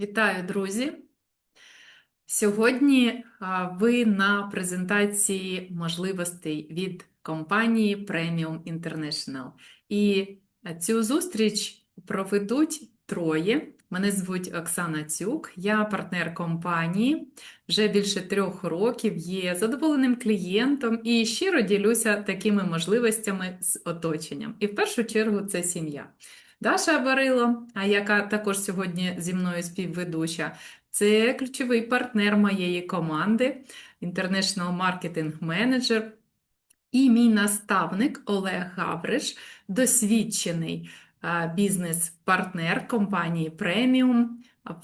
Вітаю, друзі! Сьогодні ви на презентації можливостей від компанії Premium International. І цю зустріч проведуть троє. Мене звуть Оксана Цюк, я партнер компанії, вже більше 3 років, є задоволеним клієнтом і щиро ділюся такими можливостями з оточенням. І в першу чергу це сім'я. Даша Барило, яка також сьогодні зі мною співведуча, це ключовий партнер моєї команди, International Marketing Manager, і мій наставник Олег Гавриш, досвідчений бізнес-партнер компанії Premium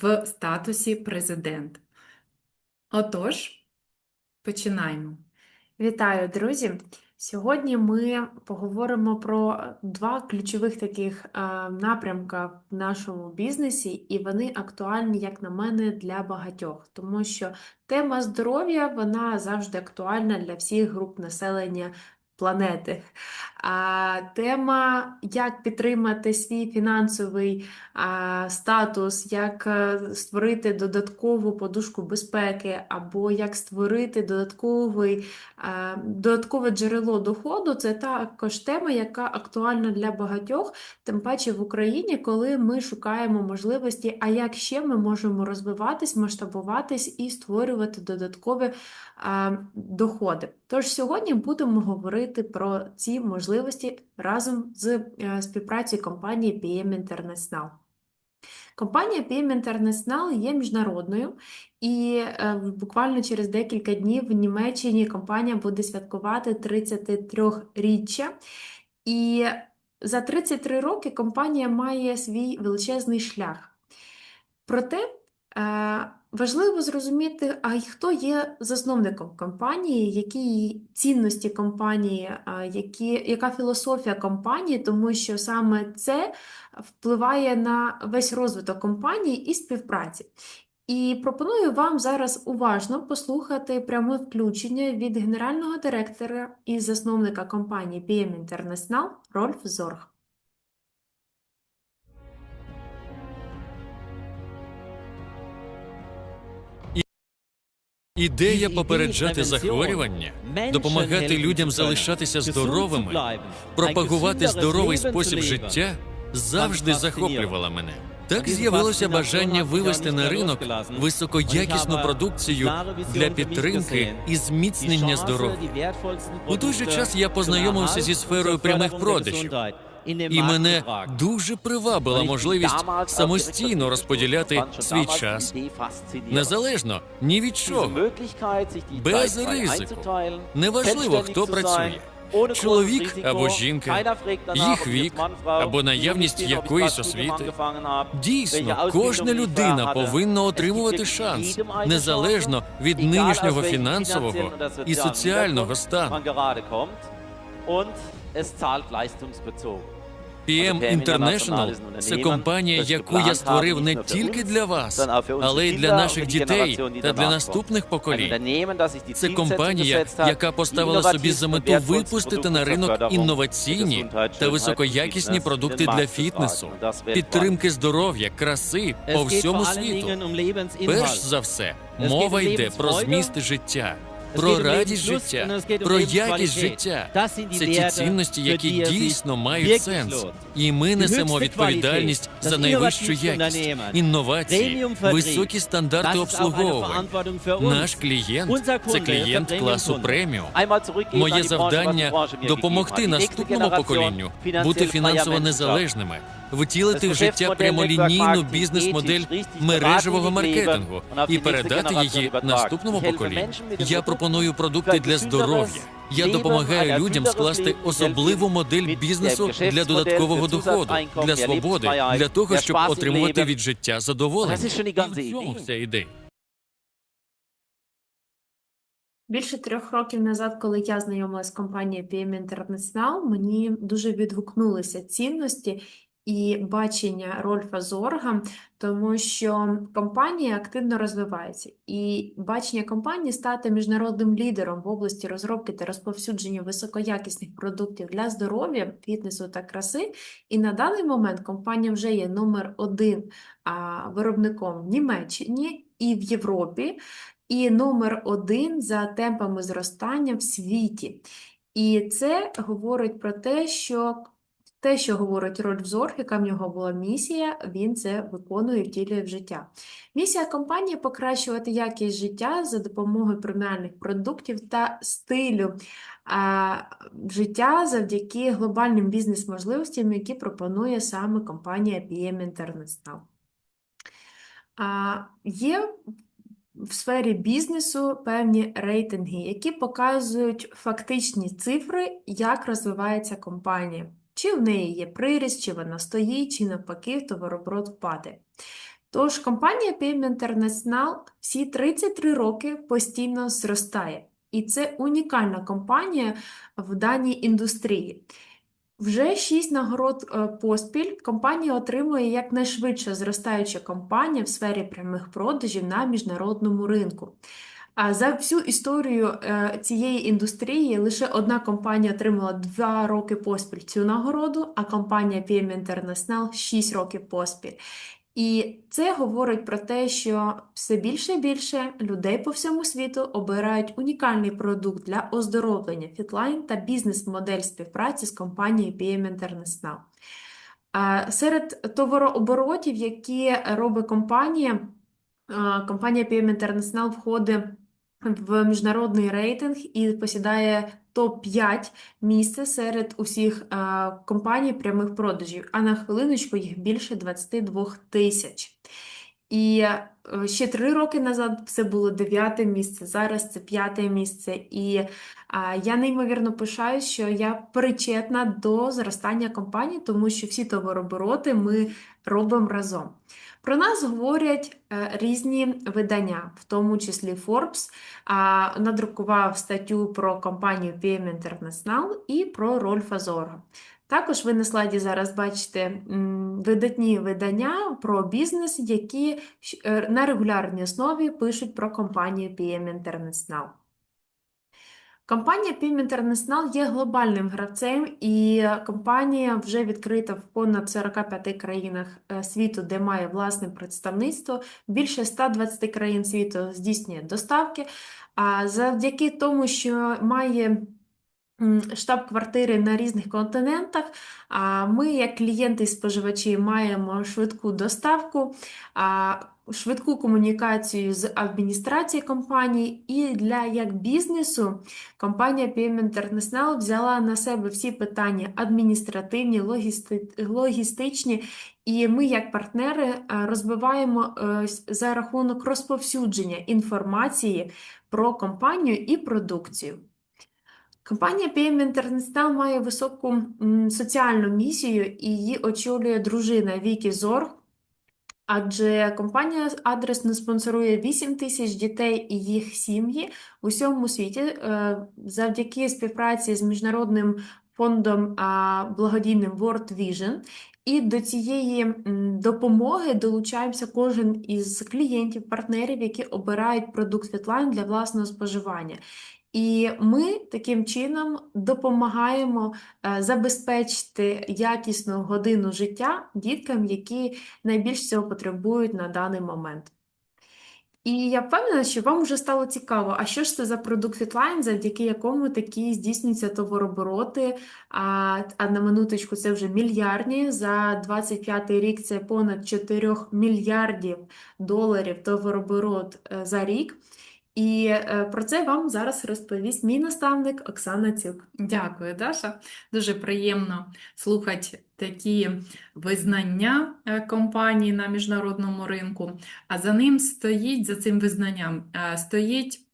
в статусі президент. Отож, починаємо. Вітаю, друзі! Сьогодні ми поговоримо про два ключових таких напрямка в нашому бізнесі, і вони актуальні, як на мене, для багатьох, тому що тема здоров'я, вона завжди актуальна для всіх груп населення планети. А тема, як підтримати свій фінансовий статус, як створити додаткову подушку безпеки, або як створити додаткове джерело доходу, це також тема, яка актуальна для багатьох, тим паче в Україні, коли ми шукаємо можливості, а як ще ми можемо розвиватись, масштабуватись і створювати додаткові доходи. Тож сьогодні будемо говорити про ці можливості разом з співпрацею компанії PM International. Компанія PM International є міжнародною, і буквально через декілька днів в Німеччині компанія буде святкувати 33-річчя. І за 33 роки компанія має свій величезний шлях. Проте важливо зрозуміти, хто є засновником компанії, які цінності компанії, яка філософія компанії, тому що саме це впливає на весь розвиток компанії і співпраці. І пропоную вам зараз уважно послухати пряме включення від генерального директора і засновника компанії PM International Рольф Зорг. Ідея попереджати захворювання, допомагати людям залишатися здоровими, пропагувати здоровий спосіб життя завжди захоплювала мене. Так з'явилося бажання вивести на ринок високоякісну продукцію для підтримки і зміцнення здоров'я. У той же час я познайомився зі сферою прямих продажів. І мене дуже привабила можливість самостійно розподіляти свій час, незалежно ні від чого, без ризику. Неважливо, хто працює. Чоловік або жінка, їх вік або наявність якоїсь освіти. Дійсно, кожна людина повинна отримувати шанс, незалежно від нинішнього фінансового і соціального стану. PM International – це компанія, яку я створив не тільки для вас, але й для наших дітей та для наступних поколінь. Це компанія, яка поставила собі за мету випустити на ринок інноваційні та високоякісні продукти для фітнесу, підтримки здоров'я, краси по всьому світу. Перш за все, мова йде про зміст життя, про радість життя, про якість життя. Це ті цінності, які дійсно мають сенс. І ми несемо відповідальність за найвищу якість, інновації, високі стандарти обслуговування. Наш клієнт – це клієнт класу преміум. Моє завдання – допомогти наступному поколінню бути фінансово незалежними, втілити в життя прямолінійну бізнес-модель мережевого маркетингу і передати її наступному поколінню. Я пропоную продукти для здоров'я. Я допомагаю людям скласти особливу модель бізнесу для додаткового доходу, для свободи, для того, щоб отримувати від життя задоволення. І в цьому вся ідея. Більше 3 років назад, коли я знайомилася з компанією PM International, мені дуже відгукнулися цінності і бачення Рольфа Зорга, тому що компанія активно розвивається. І бачення компанії стати міжнародним лідером в області розробки та розповсюдження високоякісних продуктів для здоров'я, фітнесу та краси. І на даний момент компанія вже є номер 1 виробником в Німеччині і в Європі, і номер 1 за темпами зростання в світі. І це говорить про те, що говорить Рольф Зорг, яка в нього була місія, він це виконує, втілює в життя. Місія компанії – покращувати якість життя за допомогою преміальних продуктів та стилю життя завдяки глобальним бізнес-можливостям, які пропонує саме компанія PM International. Є в сфері бізнесу певні рейтинги, які показують фактичні цифри, як розвивається компанія. Чи в неї є приріст, чи вона стоїть, чи навпаки товарооборот впаде. Тож компанія PM International всі 33 роки постійно зростає. І це унікальна компанія в даній індустрії. Вже 6 нагород поспіль компанія отримує як найшвидше зростаюча компанія в сфері прямих продажів на міжнародному ринку. За всю історію цієї індустрії лише одна компанія отримала 2 роки поспіль цю нагороду, а компанія PM International 6 років поспіль. І це говорить про те, що все більше і більше людей по всьому світу обирають унікальний продукт для оздоровлення Fitline та бізнес-модель співпраці з компанією PM International. Серед товарооборотів, які робить компанія PM International входить в міжнародний рейтинг і посідає топ-5 місце серед усіх компаній прямих продажів, а на хвилиночку їх більше 22 тисяч. І ще 3 роки назад це було 9-те місце, зараз це 5-те місце. І я неймовірно пишаюсь, що я причетна до зростання компанії, тому що всі товарообороти ми робимо разом. Про нас говорять різні видання, в тому числі Forbes надрукував статтю про компанію PM International і про Рольфа Зорга. Також ви на слайді зараз бачите видатні видання про бізнес, які на регулярній основі пишуть про компанію PM International. Компанія PM International є глобальним гравцем, і компанія вже відкрита в понад 45 країнах світу, де має власне представництво. Більше 120 країн світу здійснює доставки. Завдяки тому, що має штаб-квартири на різних континентах, ми, як клієнти і споживачі, маємо швидку доставку, швидку комунікацію з адміністрацією компанії, і для як бізнесу компанія PM International взяла на себе всі питання адміністративні, логістичні, і ми, як партнери, розвиваємо за рахунок розповсюдження інформації про компанію і продукцію. Компанія PM International має високу соціальну місію, і її очолює дружина Вікі Зорг, адже компанія адресно спонсорує 8 тисяч дітей і їх сім'ї в усьому світі завдяки співпраці з міжнародним фондом благодійним World Vision. І до цієї допомоги долучаємося кожен із клієнтів, партнерів, які обирають продукт Fitline для власного споживання. І ми таким чином допомагаємо забезпечити якісну годину життя діткам, які найбільш цього потребують на даний момент. І я впевнена, що вам вже стало цікаво, а що ж це за продукт Fitline, завдяки якому такі здійснюються товарообороти, а на минуточку це вже мільярдні, за 25-й рік це понад 4 мільярдів доларів товарооборот за рік. І про це вам зараз розповість мій наставник Оксана Цюк. Дякую, Даша. Дуже приємно слухати такі визнання компанії на міжнародному ринку. А за цим визнанням стоїть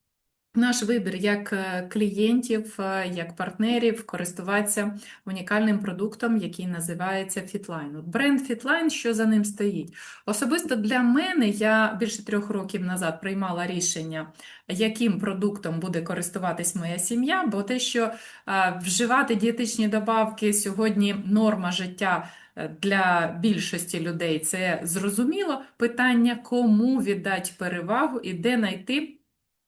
наш вибір як клієнтів, як партнерів користуватися унікальним продуктом, який називається Fitline. Бренд Fitline, що за ним стоїть? Особисто для мене, я більше 3 років назад приймала рішення, яким продуктом буде користуватись моя сім'я, бо те, що вживати дієтичні добавки сьогодні норма життя для більшості людей це зрозуміло. Питання, кому віддати перевагу і де знайти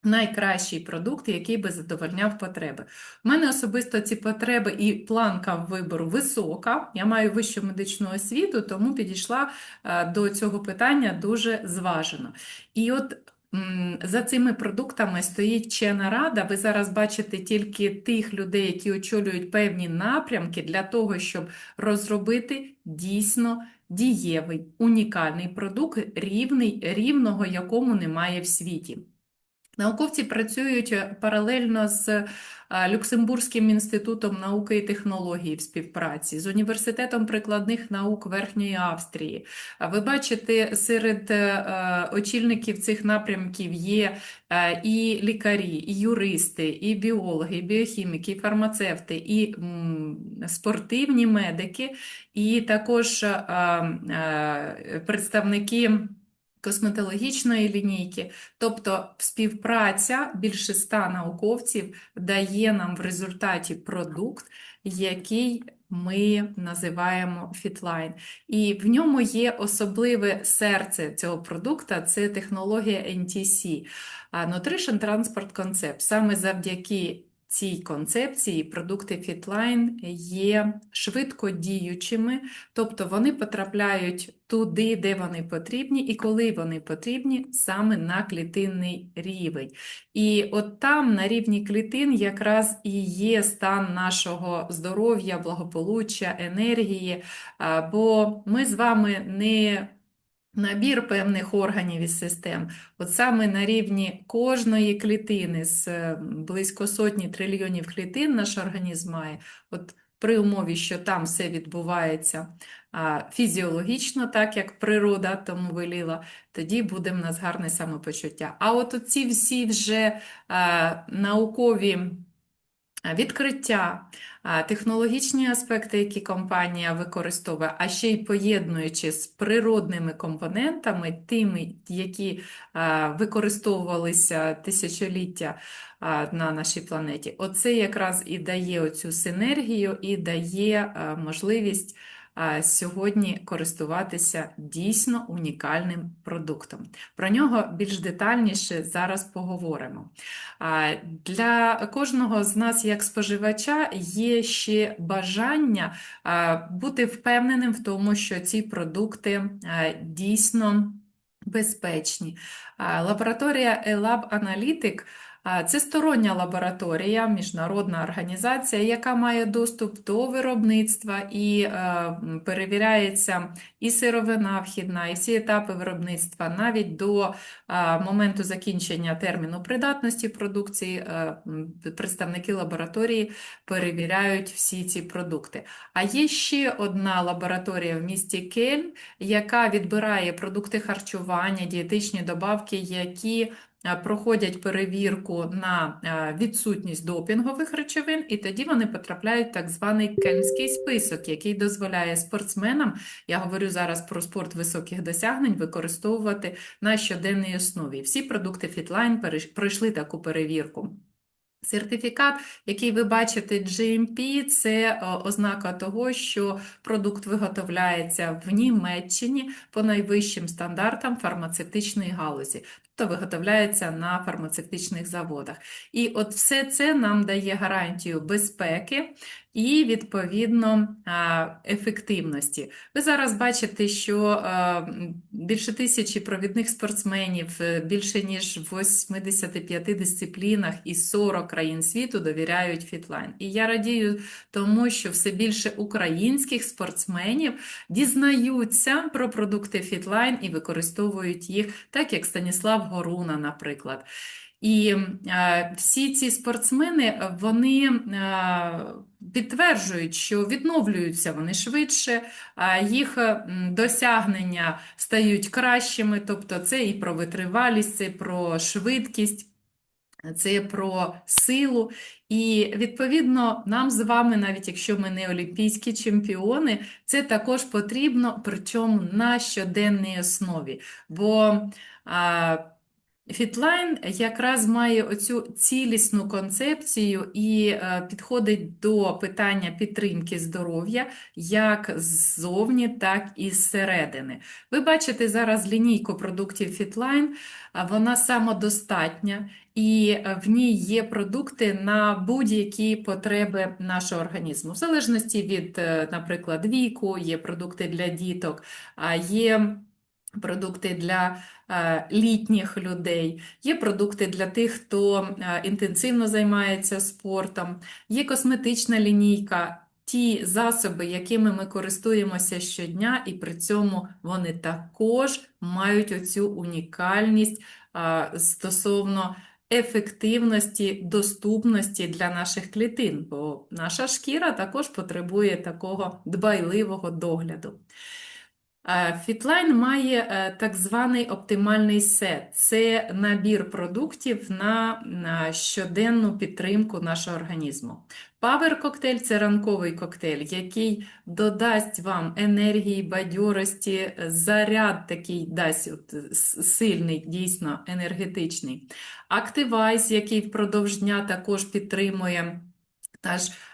найкращий продукт, який би задовольняв потреби. У мене особисто ці потреби і планка вибору висока. Я маю вищу медичну освіту, тому підійшла до цього питання дуже зважено. І от за цими продуктами стоїть вчена рада. Ви зараз бачите тільки тих людей, які очолюють певні напрямки для того, щоб розробити дійсно дієвий, унікальний продукт, рівного якому немає в світі. Науковці працюють паралельно з Люксембурзьким інститутом науки і технологій в співпраці, з Університетом прикладних наук Верхньої Австрії. Ви бачите, серед очільників цих напрямків є і лікарі, і юристи, і біологи, і біохіміки, і фармацевти, і спортивні медики, і також представники косметологічної лінійки. Тобто співпраця більше 100 науковців дає нам в результаті продукт, який ми називаємо FitLine. І в ньому є особливе серце цього продукту – це технологія NTC – Nutrition Transport Concept. Саме завдяки цій концепції продукти FitLine є швидкодіючими, тобто вони потрапляють туди, де вони потрібні, і коли вони потрібні, саме на клітинний рівень. І от там, на рівні клітин, якраз і є стан нашого здоров'я, благополуччя, енергії, бо ми з вами не набір певних органів і систем. От саме на рівні кожної клітини з близько 100 трильйонів клітин наш організм має, от при умові, що там все відбувається фізіологічно, так як природа тому веліла, тоді буде в нас гарне самопочуття. А от оці всі вже наукові відкриття, технологічні аспекти, які компанія використовує, а ще й поєднуючи з природними компонентами, тими, які використовувалися тисячоліття на нашій планеті. Оце якраз і дає оцю синергію, і дає можливість сьогодні користуватися дійсно унікальним продуктом. Про нього більш детальніше зараз поговоримо. Для кожного з нас, як споживача, є ще бажання бути впевненим в тому, що ці продукти дійсно безпечні. Лабораторія E-Lab Analytic – це стороння лабораторія, міжнародна організація, яка має доступ до виробництва і перевіряється і сировина вхідна, і всі етапи виробництва, навіть до моменту закінчення терміну придатності продукції представники лабораторії перевіряють всі ці продукти. А є ще одна лабораторія в місті Кельн, яка відбирає продукти харчування, дієтичні добавки, які проходять перевірку на відсутність допінгових речовин, і тоді вони потрапляють в так званий кельнський список, який дозволяє спортсменам, я говорю зараз про спорт високих досягнень, використовувати на щоденній основі. Всі продукти FitLine пройшли таку перевірку. Сертифікат, який ви бачите, GMP, це ознака того, що продукт виготовляється в Німеччині по найвищим стандартам фармацевтичної галузі, тобто виготовляється на фармацевтичних заводах. І от все це нам дає гарантію безпеки і, відповідно, ефективності. Ви зараз бачите, що більше 1000 провідних спортсменів, більше ніж в 85 дисциплінах і 40 країн світу довіряють FitLine. І я радію тому, що все більше українських спортсменів дізнаються про продукти FitLine і використовують їх, так як Станіслав Горуна, наприклад. І всі ці спортсмени, вони підтверджують, що відновлюються вони швидше, їх досягнення стають кращими, тобто це і про витривалість, це про швидкість, це про силу. І, відповідно, нам з вами, навіть якщо ми не олімпійські чемпіони, це також потрібно, причому на щоденній основі. Бо Фітлайн якраз має оцю цілісну концепцію і підходить до питання підтримки здоров'я як ззовні, так і зсередини. Ви бачите зараз лінійку продуктів Фітлайн, вона самодостатня, і в ній є продукти на будь-які потреби нашого організму. В залежності від, наприклад, віку, є продукти для діток, є продукти для літніх людей, є продукти для тих, хто інтенсивно займається спортом, є косметична лінійка, ті засоби, якими ми користуємося щодня, і при цьому вони також мають оцю унікальність стосовно ефективності, доступності для наших клітин, бо наша шкіра також потребує такого дбайливого догляду. Фітлайн має так званий оптимальний сет. Це набір продуктів на щоденну підтримку нашого організму. Power коктейль – це ранковий коктейль, який додасть вам енергії, бадьорості, заряд такий дасть сильний, дійсно енергетичний. Activise, який впродовж дня також підтримує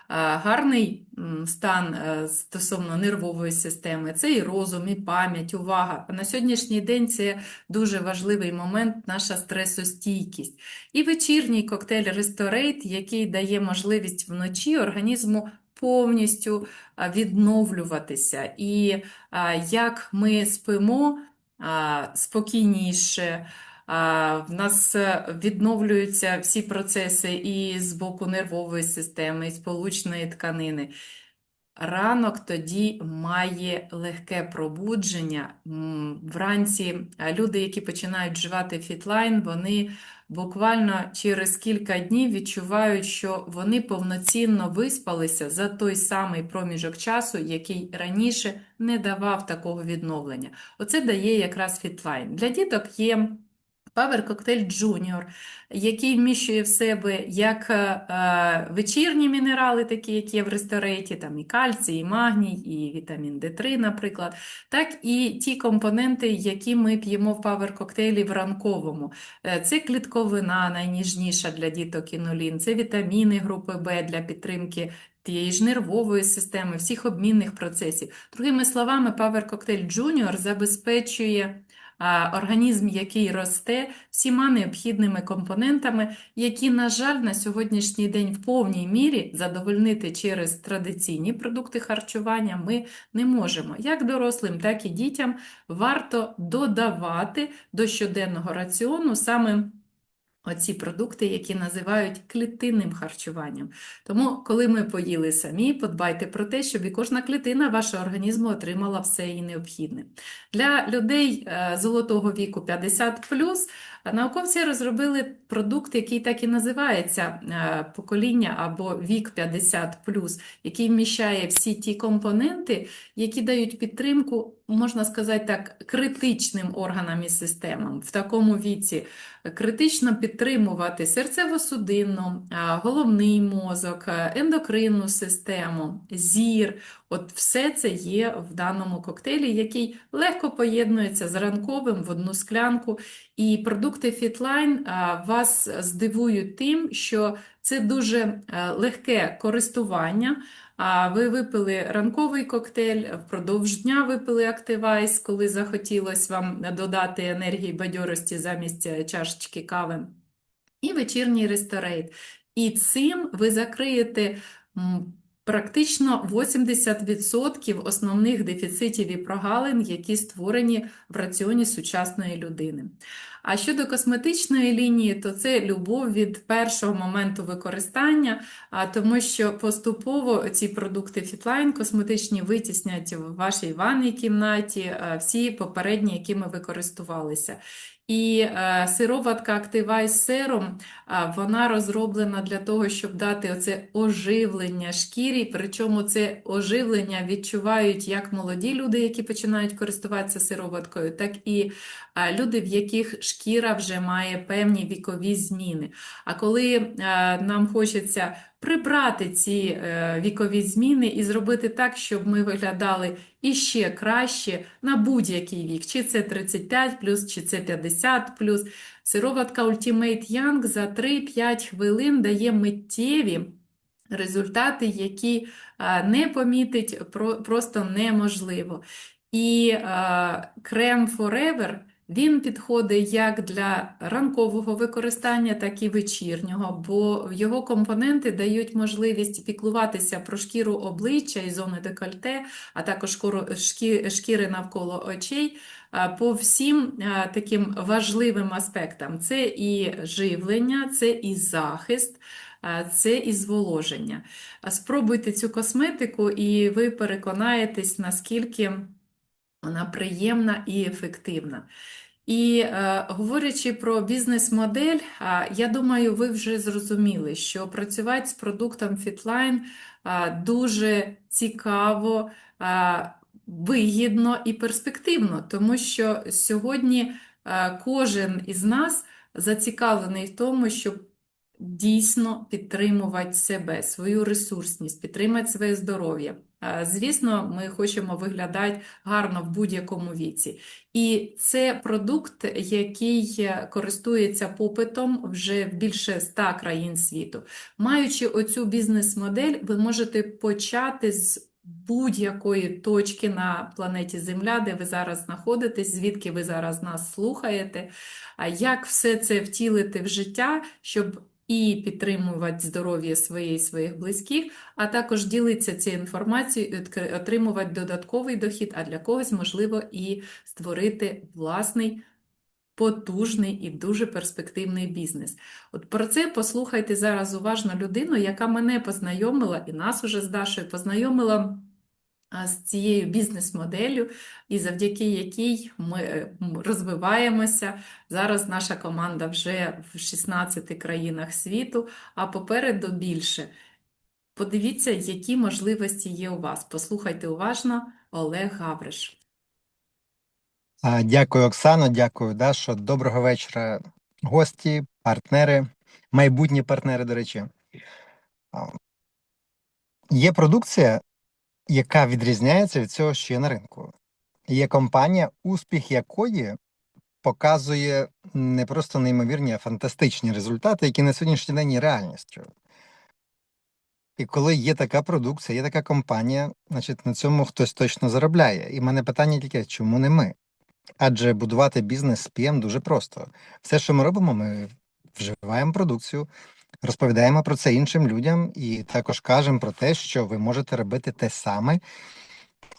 гарний стан стосовно нервової системи, це і розум, і пам'ять, увага. На сьогоднішній день це дуже важливий момент, наша стресостійкість. І вечірній коктейль Restorate, який дає можливість вночі організму повністю відновлюватися. І як ми спимо спокійніше, в нас відновлюються всі процеси і з боку нервової системи, і сполучної тканини. Ранок тоді має легке пробудження. Вранці люди, які починають вживати Фітлайн, вони буквально через кілька днів відчувають, що вони повноцінно виспалися за той самий проміжок часу, який раніше не давав такого відновлення. Оце дає якраз Фітлайн. Для діток є Power коктейль Junior, який вміщує в себе як вечірні мінерали, такі, як є в Restorate, там і кальцій, і магній, і вітамін D3, наприклад, так і ті компоненти, які ми п'ємо в Power коктейлі в ранковому. Це клітковина, найніжніша для діток інулін, це вітаміни групи В для підтримки тієї ж нервової системи, всіх обмінних процесів. Другими словами, Power коктейль Junior забезпечує організм, який росте, всіма необхідними компонентами, які, на жаль, на сьогоднішній день в повній мірі задовольнити через традиційні продукти харчування ми не можемо. Як дорослим, так і дітям варто додавати до щоденного раціону саме оці продукти, які називають клітинним харчуванням. Тому, коли ми поїли самі, подбайте про те, щоб і кожна клітина вашого організму отримала все її необхідне. Для людей золотого віку 50+, науковці розробили продукт, який так і називається покоління або вік 50+, який вміщає всі ті компоненти, які дають підтримку, можна сказати так, критичним органам і системам. В такому віці критично підтримувати серцево-судинну, головний мозок, ендокринну систему, зір. От все це є в даному коктейлі, який легко поєднується з ранковим в одну склянку. І продукти Фітлайн вас здивують тим, що це дуже легке користування. Ви випили ранковий коктейль, впродовж дня випили Activise, коли захотілося вам додати енергії бадьорості замість чашечки кави, і вечірній Restorate. І цим ви закриєте практично 80% основних дефіцитів і прогалин, які створені в раціоні сучасної людини. А щодо косметичної лінії, то це любов від першого моменту використання, тому що поступово ці продукти Фітлайн косметичні витіснять в вашій ванній кімнаті всі попередні, якими ви користувалися. І сироватка Activise Serum, вона розроблена для того, щоб дати оце оживлення шкірі, причому це оживлення відчувають як молоді люди, які починають користуватися сироваткою, так і люди, в яких шкіра вже має певні вікові зміни. А коли нам хочеться прибрати ці вікові зміни і зробити так, щоб ми виглядали іще краще на будь-який вік, чи це 35+, чи це 50+, сироватка Ultimate Young за 3-5 хвилин дає миттєві результати, які не помітить просто неможливо. І крем Forever, він підходить як для ранкового використання, так і вечірнього, бо його компоненти дають можливість піклуватися про шкіру обличчя і зони декольте, а також шкіри навколо очей, по всім таким важливим аспектам. Це і живлення, це і захист, це і зволоження. Спробуйте цю косметику, і ви переконаєтесь, наскільки вона приємна і ефективна. І говорячи про бізнес-модель, я думаю, ви вже зрозуміли, що працювати з продуктом Fitline дуже цікаво, вигідно і перспективно, тому що сьогодні кожен із нас зацікавлений в тому, щоб дійсно підтримувати себе, свою ресурсність, підтримати своє здоров'я. Звісно, ми хочемо виглядати гарно в будь-якому віці. І це продукт, який користується попитом вже в більше 100 країн світу. Маючи оцю бізнес-модель, ви можете почати з будь-якої точки на планеті Земля, де ви зараз знаходитесь, звідки ви зараз нас слухаєте, як все це втілити в життя, щоб і підтримувати здоров'я своє і своїх близьких, а також ділитися цією інформацією, отримувати додатковий дохід, а для когось, можливо, і створити власний, потужний і дуже перспективний бізнес. От про це послухайте зараз уважно людину, яка мене познайомила, і нас уже з Дашою познайомила з цією бізнес-моделлю, і завдяки якій ми розвиваємося. Зараз наша команда вже в 16 країнах світу, а попереду більше. Подивіться, які можливості є у вас. Послухайте уважно, Олег Гавриш. Дякую, Оксано, дякую, Дашо. Доброго вечора, гості, партнери, майбутні партнери, до речі. Є продукція, яка відрізняється від цього, що є на ринку. Є компанія, успіх якої показує не просто неймовірні, а фантастичні результати, які на сьогоднішній день є реальністю. І коли є така продукція, є така компанія, значить на цьому хтось точно заробляє. І в мене питання тільки, чому не ми? Адже будувати бізнес з PM дуже просто. Все, що ми робимо, ми вживаємо продукцію, розповідаємо про це іншим людям і також кажемо про те, що ви можете робити те саме,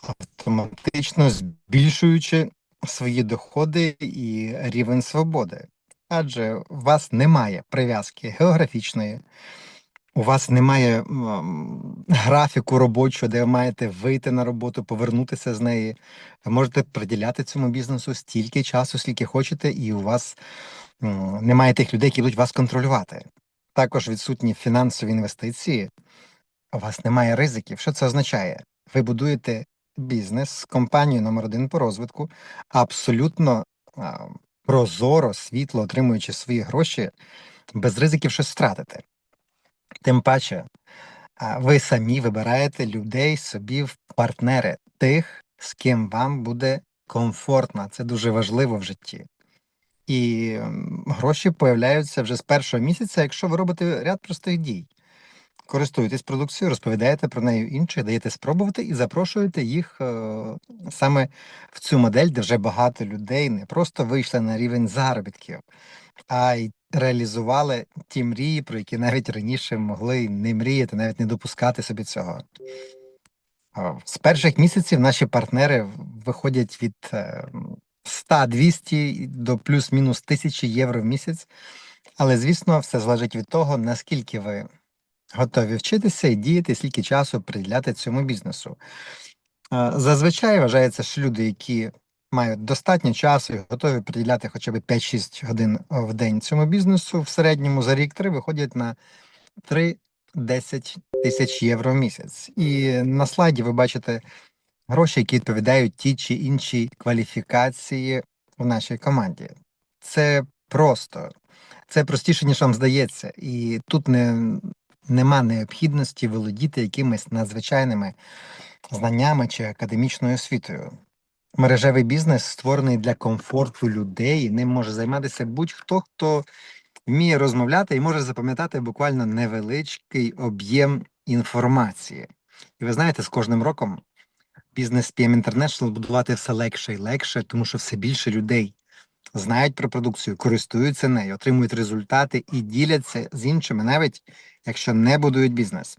автоматично збільшуючи свої доходи і рівень свободи. Адже у вас немає прив'язки географічної, у вас немає графіку робочого, де ви маєте вийти на роботу, повернутися з неї. Ви можете приділяти цьому бізнесу стільки часу, скільки хочете, і у вас немає тих людей, які будуть вас контролювати. Також відсутні фінансові інвестиції, у вас немає ризиків. Що це означає? Ви будуєте бізнес з компанією номер 1 по розвитку, абсолютно прозоро, світло, отримуючи свої гроші, без ризиків щось втратити. Тим паче, ви самі вибираєте людей собі в партнери, тих, з ким вам буде комфортно. Це дуже важливо в житті. І гроші появляються вже з першого місяця, якщо ви робите ряд простих дій. Користуєтесь продукцією, розповідаєте про неї інших, даєте спробувати і запрошуєте їх саме в цю модель, де вже багато людей не просто вийшли на рівень заробітків, а й реалізували ті мрії, про які навіть раніше могли не мріяти, навіть не допускати собі цього. З перших місяців наші партнери виходять від 100-200 до плюс-мінус 1000 євро в місяць, але, звісно, все залежить від того, наскільки ви готові вчитися і діяти, скільки часу приділяти цьому бізнесу. Зазвичай вважається, що люди, які мають достатньо часу і готові приділяти хоча б 5-6 годин в день цьому бізнесу, в середньому за рік-3 виходять на 3-10 тисяч євро в місяць. І на слайді ви бачите гроші, які відповідають ті чи іншій кваліфікації в нашій команді. це просто. Це простіше, ніж вам здається. І тут нема необхідності володіти якимись надзвичайними знаннями чи академічною освітою. Мережевий бізнес створений для комфорту людей, ним може займатися будь-хто, хто вміє розмовляти і може запам'ятати буквально невеличкий об'єм інформації. І ви знаєте, з кожним роком бізнес PM International будувати все легше і легше, тому що все більше людей знають про продукцію, користуються нею, отримують результати і діляться з іншими, навіть якщо не будують бізнес.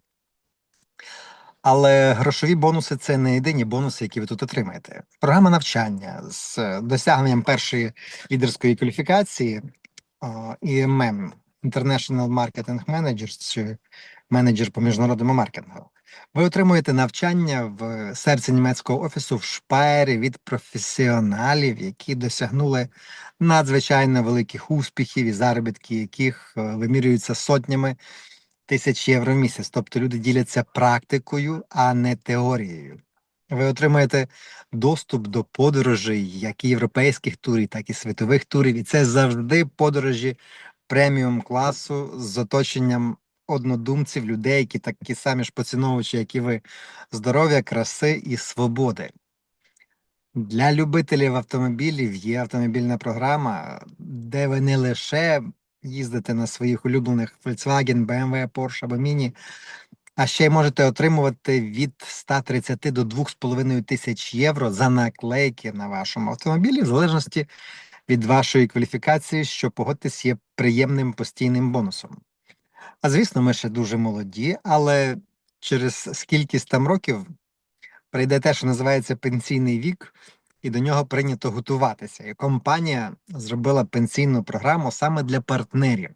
Але грошові бонуси – це не єдині бонуси, які ви тут отримаєте. Програма навчання з досягненням першої лідерської кваліфікації EMM – International Marketing Managers, чи менеджер по міжнародному маркетингу. Ви отримуєте навчання в серці німецького офісу в Шпайері від професіоналів, які досягнули надзвичайно великих успіхів і заробітки, яких вимірюються сотнями тисяч євро в місяць. Тобто люди діляться практикою, а не теорією. Ви отримаєте доступ до подорожей, як і європейських турів, так і світових турів. І це завжди подорожі преміум класу з оточенням однодумців, людей, які такі самі ж поціновувачі, як і ви, здоров'я, краси і свободи. Для любителів автомобілів є автомобільна програма, де ви не лише їздите на своїх улюблених Volkswagen, BMW, Porsche або Mini, а ще й можете отримувати від 130 до 2,5 тисяч євро за наклейки на вашому автомобілі, в залежності від вашої кваліфікації, що, погодьтесь, є приємним постійним бонусом. А звісно, ми ще дуже молоді, але через скількись там років прийде те, що називається пенсійний вік, і до нього прийнято готуватися. І компанія зробила пенсійну програму саме для партнерів.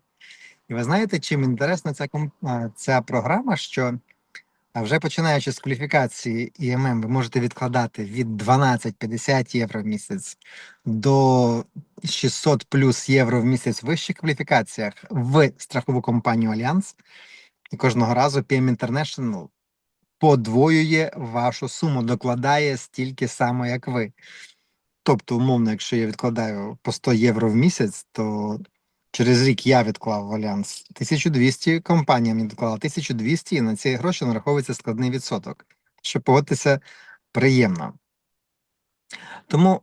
І ви знаєте, чим інтересна ця програма, що вже починаючи з кваліфікації ІММ, ви можете відкладати від 12-50 євро в місяць до 600 плюс євро в місяць в вищих кваліфікаціях в страхову компанію Альянс. І кожного разу PM International подвоює вашу суму, докладає стільки само, як ви. Тобто, умовно, якщо я відкладаю по 100 євро в місяць, то через рік я відклав в Альянс 1200, компанія мені доклала 1200, і на ці гроші нараховується складний відсоток. Що, погодьтеся, приємно. Тому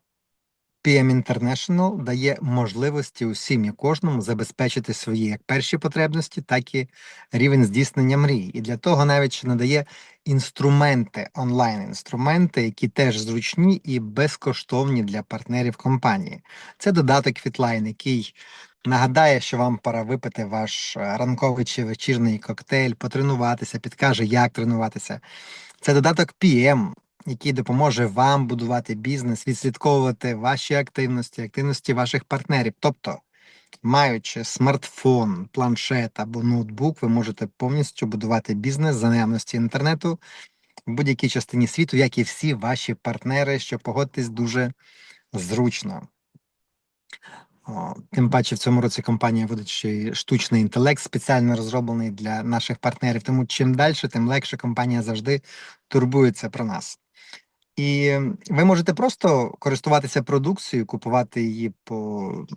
PM International дає можливості усім і кожному забезпечити свої як перші потребності, так і рівень здійснення мрій. І для того навіть ще надає інструменти, онлайн-інструменти, які теж зручні і безкоштовні для партнерів компанії. Це додаток FitLine, який нагадає, що вам пора випити ваш ранковий чи вечірній коктейль, потренуватися, підкаже, як тренуватися. Це додаток PM, який допоможе вам будувати бізнес, відслідковувати ваші активності, активності ваших партнерів. Тобто, маючи смартфон, планшет або ноутбук, ви можете повністю будувати бізнес за наявності інтернету в будь-якій частині світу, як і всі ваші партнери, що, погодьтесь, дуже зручно. Тим паче в цьому році компанія вводить ще й штучний інтелект, спеціально розроблений для наших партнерів. Тому чим далі, тим легше компанія завжди турбується про нас. І ви можете просто користуватися продукцією, купувати її по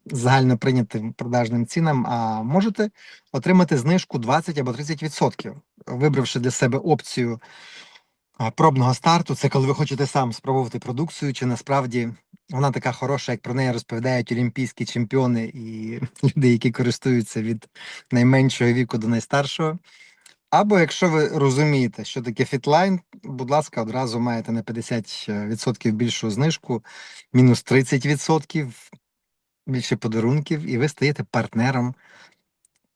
загально прийнятим продажним цінам, а можете отримати знижку 20 або 30%, вибравши для себе опцію пробного старту. Це коли ви хочете сам спробувати продукцію, чи насправді вона така хороша, як про неї розповідають олімпійські чемпіони і люди, які користуються від найменшого віку до найстаршого. Або якщо ви розумієте, що таке FitLine, будь ласка, одразу маєте на 50% більшу знижку, мінус 30%, більше подарунків, і ви стаєте партнером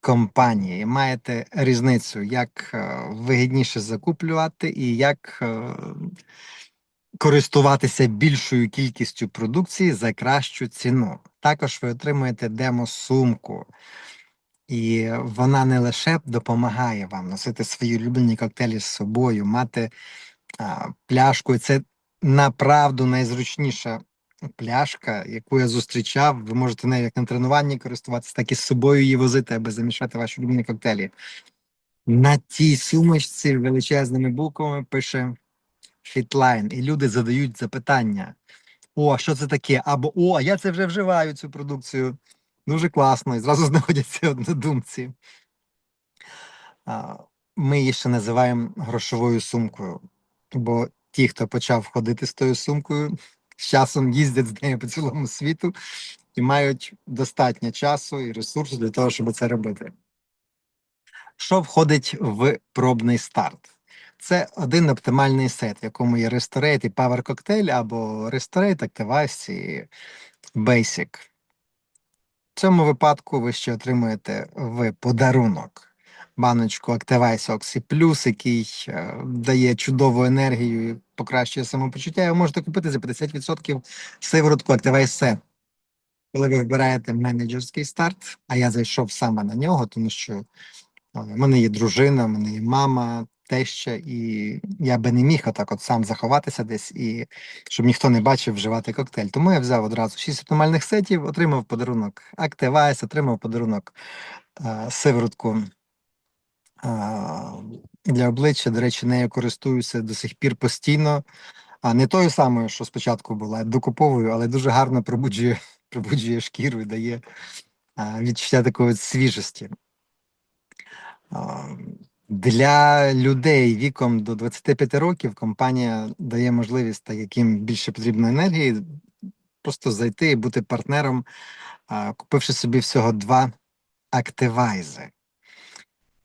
компанії. Маєте різницю, як вигідніше закуплювати і як користуватися більшою кількістю продукції за кращу ціну. Також ви отримуєте демо-сумку. І вона не лише допомагає вам носити свої улюблені коктейлі з собою, мати пляшку. Це направду найзручніша пляшка, яку я зустрічав. Ви можете нею як на тренуванні користуватися, так і з собою її возити, аби замішати ваші улюблені коктейлі. На тій сумочці величезними буквами пише FitLine, і люди задають запитання. о, що це таке, або о, я це вже вживаю, цю продукцію. Дуже класно, і зразу знаходяться однодумці. А, Ми її ще називаємо грошовою сумкою, бо ті, хто почав ходити з тою сумкою, з часом їздять з нею по цілому світу і мають достатньо часу і ресурсу для того, щоб це робити. Що входить в пробний старт? Це один оптимальний сет, в якому є Restorate і Power Cocktail, або Restorate, Activise і Basic. В цьому випадку ви ще отримуєте в подарунок баночку Activise Oxy Plus, який дає чудову енергію і покращує самопочуття. І ви можете купити за 50% сиворотку Activise Set. Коли ви вибираєте менеджерський старт, а я зайшов саме на нього, тому що в мене є дружина, в мене є мама, теща, і я би не міг отак от сам заховатися десь, і щоб ніхто не бачив вживати коктейль. Тому я взяв одразу 6 оптимальних сетів, отримав подарунок Activise, отримав подарунок сиворотку для обличчя. До речі, нею користуюся до сих пір постійно. Не тою самою, що спочатку була, докуповою, але дуже гарно пробуджує шкіру і дає відчуття такої свіжості. Для людей віком до 25 років компанія дає можливість, так яким більше потрібно енергії, просто зайти і бути партнером, купивши собі всього 2 активайзи.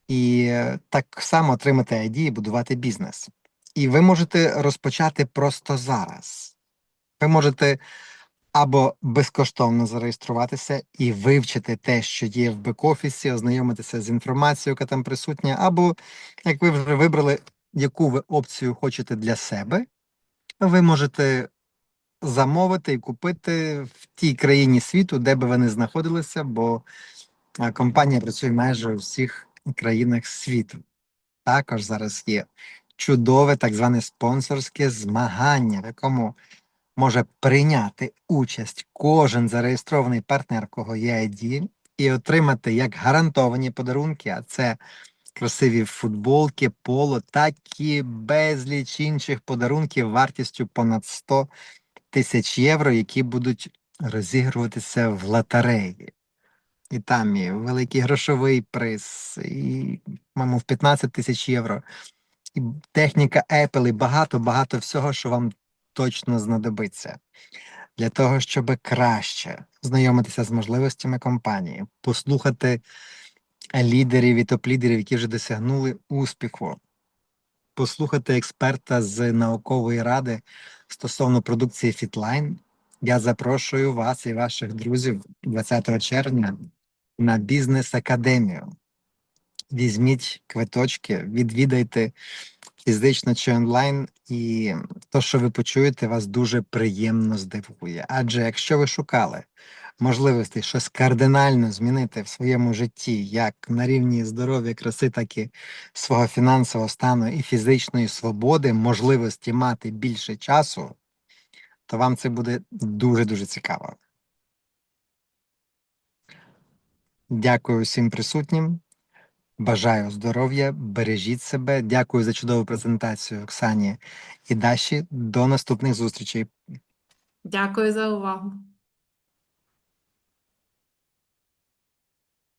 І так само отримати ID і будувати бізнес. І ви можете розпочати просто зараз. Ви можете або безкоштовно зареєструватися і вивчити те, що є в бек-офісі, ознайомитися з інформацією, яка там присутня, або, як ви вже вибрали, яку ви опцію хочете для себе, ви можете замовити і купити в тій країні світу, де би ви не знаходилися, бо компанія працює майже у всіх країнах світу. Також зараз є чудове так зване спонсорське змагання, в якому може прийняти участь кожен зареєстрований партнер, кого є ID, і отримати як гарантовані подарунки, а це красиві футболки, поло, так і безліч інших подарунків вартістю понад 100 тисяч євро, які будуть розігруватися в лотереї. І там і великий грошовий приз, і, по-моєму, в 15 тисяч євро, і техніка Apple, і багато-багато всього, що вам точно знадобиться. Для того, щоб краще знайомитися з можливостями компанії, послухати лідерів і топ-лідерів, які вже досягнули успіху, послухати експерта з наукової ради стосовно продукції Fitline, я запрошую вас і ваших друзів 20 червня на бізнес-академію. Візьміть квиточки, відвідайте фізично чи онлайн, і то, що ви почуєте, вас дуже приємно здивує. Адже якщо ви шукали можливості щось кардинально змінити в своєму житті, як на рівні здоров'я, краси, так і свого фінансового стану і фізичної свободи, можливості мати більше часу, то вам це буде дуже-дуже цікаво. Дякую всім присутнім. Бажаю здоров'я, бережіть себе. Дякую за чудову презентацію Оксані і Даші. До наступних зустрічей. Дякую за увагу.